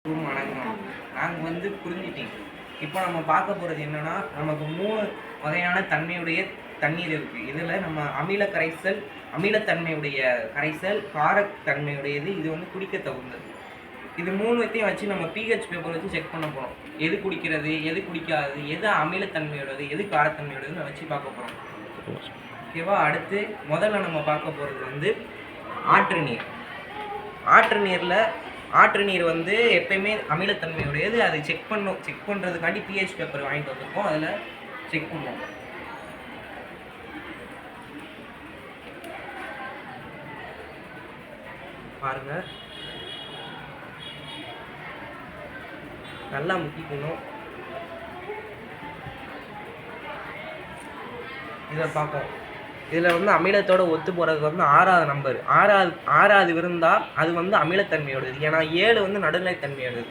வணக்கம். நாங்கள் புரிஞ்சிட்டீங்க. இப்போ நம்ம பார்க்க போகிறது என்னன்னா, நமக்கு 3 வகையான தன்மையுடைய தண்ணீர் இருக்குது. இதில் நம்ம அமில கரைசல், அமிலத்தன்மையுடைய கரைசல், காரத்தன்மையுடையது, இது குடிக்க தகுந்தது. இது 3த்தையும் வச்சு நம்ம pH பேப்பர் வச்சு செக் பண்ண போகிறோம். எது குடிக்கிறது, எது குடிக்காதது, எது அமிலத்தன்மையுடையது, எது காரத்தன்மையுடையதுன்னு வச்சு பார்க்க போகிறோம். ஓகேவா? அடுத்து முதல்ல நம்ம பார்க்க போகிறது ஆற்று நீர். ஆற்று நீர் எப்பயுமே அமிலத்தன்மையுடையது. அது செக் பண்ணுறதுக்காண்டி pH பேப்பர் வாங்கிட்டு வந்திருக்கோம். அதில் செக் பண்ணுவோம். பாருங்க, நல்லா முக்கிக்கணும். இதை பார்ப்போம். இதில் அமிலத்தோட ஒத்து போகிறதுக்கு 6வது நம்பர். ஆறாவது இருந்தால் அது அமிலத்தன்மையோடது. ஏன்னா 7 நடுநிலைத்தன்மையோடது.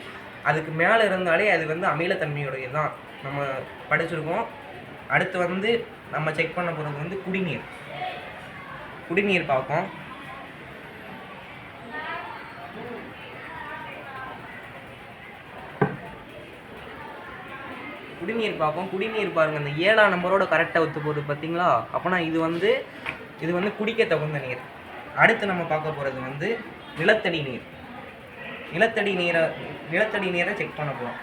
அதுக்கு மேலே இருந்தாலே அது அமிலத்தன்மையோடையது தான் நம்ம படிச்சிருக்கோம். அடுத்து நம்ம செக் பண்ண போகிறது குடிநீர். குடிநீர் பார்ப்போம். குடிநீர் பாருங்கள், இந்த 7ஆம் நம்பரோட கரெக்டாக ஒத்து போகுது பார்த்தீங்களா? அப்போனா இது குடிக்க தகுந்த நீர். அடுத்து நம்ம பார்க்க போகிறது நிலத்தடி நீர். நிலத்தடி நீரை செக் பண்ண போகிறோம்.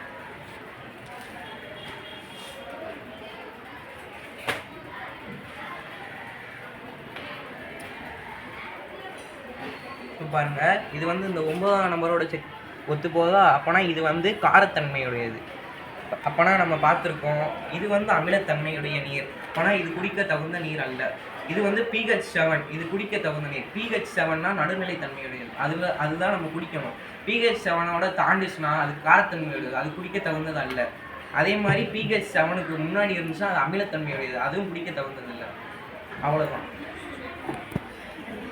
இப்போ பாருங்க, இது இந்த 9ஆம் நம்பரோட செக் ஒத்து போதா? அப்போனா இது காரத்தன்மையுடையது. அப்போனா நம்ம பார்த்துருக்கோம், இது அமிலத்தன்மையுடைய நீர். அப்போனா இது குடிக்க தகுந்த நீர் அல்ல. இது pH 7, இது குடிக்க தகுந்த நீர். pH 7னா நடுநிலைத்தன்மையுடையது. அதுதான் நம்ம குடிக்கணும். pH 7ஓட தாண்டிச்சுன்னா அது காரத்தன்மையுடையது. அது குடிக்க தகுந்தது அல்ல. அதே மாதிரி pH 7க்கு முன்னாடி இருந்துச்சுன்னா அது அமிலத்தன்மையுடையது. அதுவும் குடிக்க தகுந்தது இல்லை. அவ்வளோதான்.